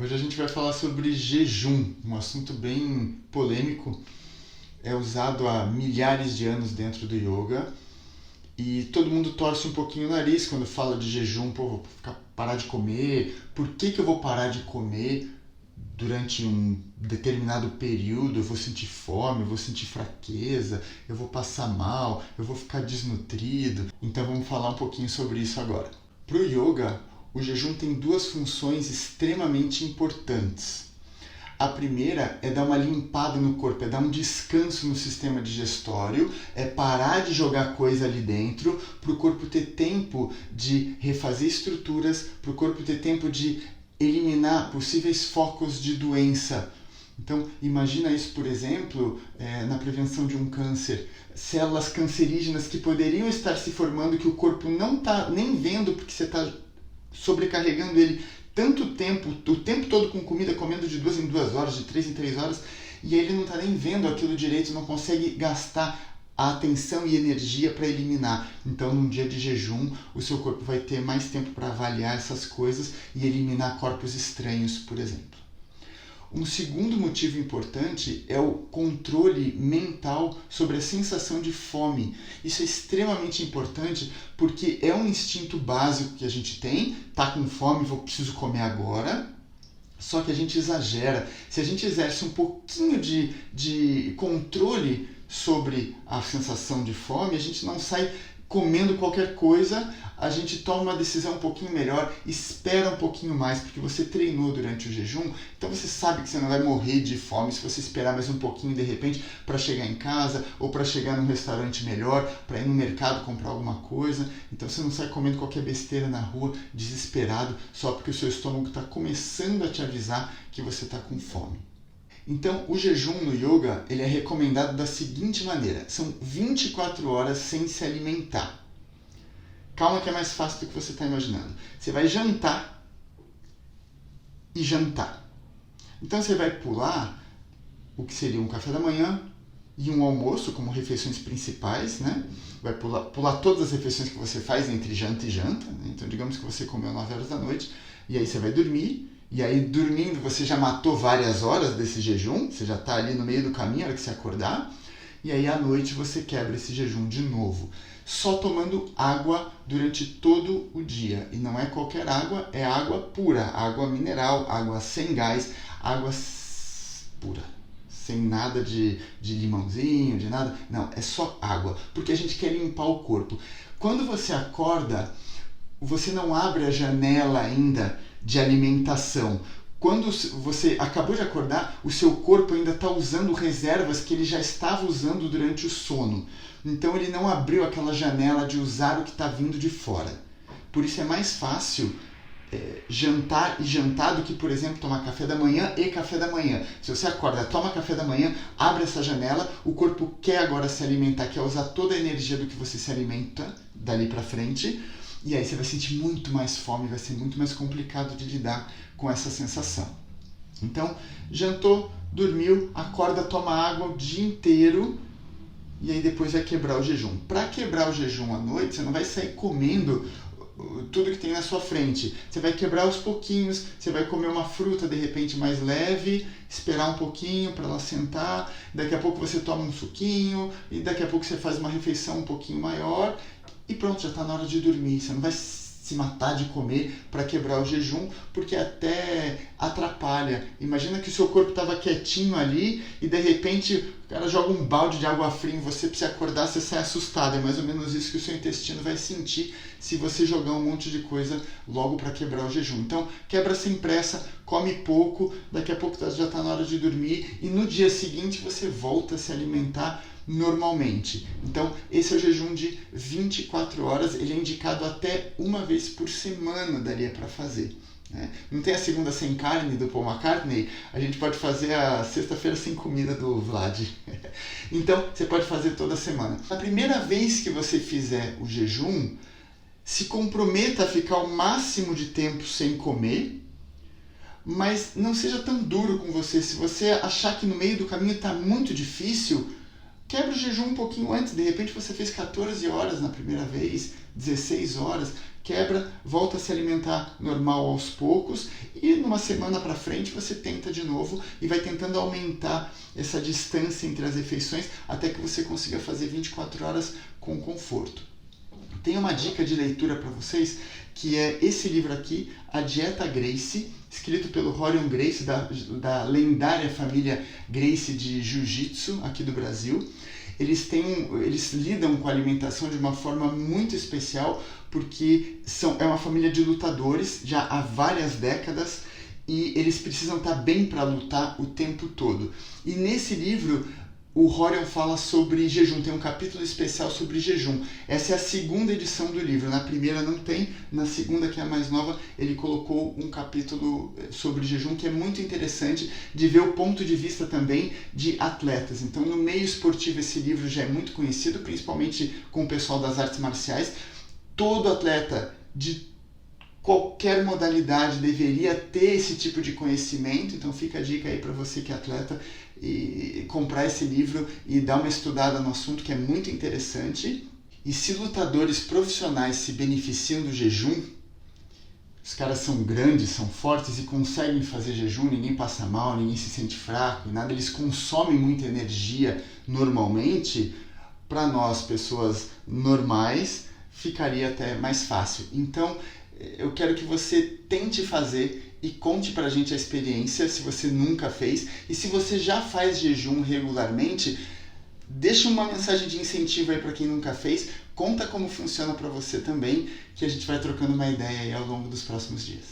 Hoje a gente vai falar sobre jejum, um assunto bem polêmico, é usado há milhares de anos dentro do yoga e todo mundo torce um pouquinho o nariz quando fala de jejum. Pô, vou parar de comer, por que eu vou parar de comer durante um determinado período? Eu vou sentir fome, eu vou sentir fraqueza, eu vou passar mal, eu vou ficar desnutrido. Então vamos falar um pouquinho sobre isso agora. Para o yoga, o jejum tem duas funções extremamente importantes. A primeira é dar uma limpada no corpo, é dar um descanso no sistema digestório, é parar de jogar coisa ali dentro, para o corpo ter tempo de refazer estruturas, para o corpo ter tempo de eliminar possíveis focos de doença. Então, imagina isso, por exemplo, na prevenção de um câncer. Células cancerígenas que poderiam estar se formando, que o corpo não está nem vendo porque você está sobrecarregando ele tanto tempo, o tempo todo com comida, comendo de 2 em 2 horas, de 3 em 3 horas, e ele não está nem vendo aquilo direito, não consegue gastar a atenção e energia para eliminar. Então, num dia de jejum, o seu corpo vai ter mais tempo para avaliar essas coisas e eliminar corpos estranhos, por exemplo. Um segundo motivo importante é o controle mental sobre a sensação de fome. Isso é extremamente importante porque é um instinto básico que a gente tem, tá com fome, preciso comer agora. Só que a gente exagera. Se a gente exerce um pouquinho de controle sobre a sensação de fome, a gente não sai comendo qualquer coisa, a gente toma uma decisão um pouquinho melhor, espera um pouquinho mais, porque você treinou durante o jejum, então você sabe que você não vai morrer de fome se você esperar mais um pouquinho de repente para chegar em casa, ou para chegar num restaurante melhor, para ir no mercado comprar alguma coisa. Então você não sai comendo qualquer besteira na rua, desesperado, só porque o seu estômago está começando a te avisar que você está com fome. Então, o jejum no yoga ele é recomendado da seguinte maneira: são 24 horas sem se alimentar. Calma que é mais fácil do que você está imaginando. Você vai jantar e jantar. Então você vai pular o que seria um café da manhã e um almoço como refeições principais, né? Vai pular todas as refeições que você faz entre janta e janta, né? Então digamos que você comeu 9 horas da noite e aí você vai dormir. E aí, dormindo, você já matou várias horas desse jejum, você já está ali no meio do caminho, na hora que você acordar, e aí à noite você quebra esse jejum de novo, só tomando água durante todo o dia. E não é qualquer água, é água pura, água mineral, água sem gás, água pura, sem nada de limãozinho, de nada, não, é só água, porque a gente quer limpar o corpo. Quando você acorda, você não abre a janela ainda de alimentação. Quando você acabou de acordar, o seu corpo ainda está usando reservas que ele já estava usando durante o sono. Então ele não abriu aquela janela de usar o que está vindo de fora. Por isso é mais fácil jantar e jantar do que, por exemplo, tomar café da manhã e café da manhã. Se você acorda, toma café da manhã, abre essa janela, o corpo quer agora se alimentar, quer usar toda a energia do que você se alimenta dali para frente. E aí você vai sentir muito mais fome, vai ser muito mais complicado de lidar com essa sensação. Então, jantou, dormiu, acorda, toma água o dia inteiro e aí depois vai quebrar o jejum. Para quebrar o jejum à noite, você não vai sair comendo tudo que tem na sua frente. Você vai quebrar aos pouquinhos, você vai comer uma fruta de repente mais leve, esperar um pouquinho para ela sentar, daqui a pouco você toma um suquinho e daqui a pouco você faz uma refeição um pouquinho maior. E pronto, já está na hora de dormir. Você não vai se matar de comer para quebrar o jejum, porque até atrapalha. Imagina que o seu corpo estava quietinho ali e de repente o cara joga um balde de água fria em você, para você acordar, você sai assustado. É mais ou menos isso que o seu intestino vai sentir se você jogar um monte de coisa logo para quebrar o jejum. Então, quebra sem pressa, come pouco, daqui a pouco já está na hora de dormir e no dia seguinte você volta a se alimentar normalmente. Então, esse é o jejum de 24 horas, ele é indicado até uma vez por semana, daria para fazer. Né? Não tem a segunda sem carne do Paul McCartney, a gente pode fazer a sexta-feira sem comida do Vlad. Então, você pode fazer toda semana. Na primeira vez que você fizer o jejum, se comprometa a ficar o máximo de tempo sem comer, mas não seja tão duro com você. Se você achar que no meio do caminho está muito difícil, quebra o jejum um pouquinho antes. De repente você fez 14 horas na primeira vez, 16 horas, quebra, volta a se alimentar normal aos poucos e numa semana para frente você tenta de novo e vai tentando aumentar essa distância entre as refeições até que você consiga fazer 24 horas com conforto. Tem uma dica de leitura para vocês, que é esse livro aqui, A Dieta Gracie, escrito pelo Rorion Gracie, da lendária família Gracie de Jiu-Jitsu aqui do Brasil. Eles lidam com a alimentação de uma forma muito especial, porque é uma família de lutadores já há várias décadas e eles precisam estar bem para lutar o tempo todo. E nesse livro, o Rorion fala sobre jejum, tem um capítulo especial sobre jejum. Essa é a segunda edição do livro, na primeira não tem, na segunda, que é a mais nova, ele colocou um capítulo sobre jejum que é muito interessante de ver o ponto de vista também de atletas. Então, no meio esportivo, esse livro já é muito conhecido, principalmente com o pessoal das artes marciais. Todo atleta de qualquer modalidade deveria ter esse tipo de conhecimento, então fica a dica aí para você que é atleta e comprar esse livro e dar uma estudada no assunto, que é muito interessante. E se lutadores profissionais se beneficiam do jejum, os caras são grandes, são fortes e conseguem fazer jejum, ninguém passa mal, ninguém se sente fraco e nada, eles consomem muita energia normalmente, para nós, pessoas normais, ficaria até mais fácil. Então, eu quero que você tente fazer e conte pra gente a experiência, se você nunca fez. E se você já faz jejum regularmente, deixa uma mensagem de incentivo aí para quem nunca fez. Conta como funciona para você também, que a gente vai trocando uma ideia aí ao longo dos próximos dias.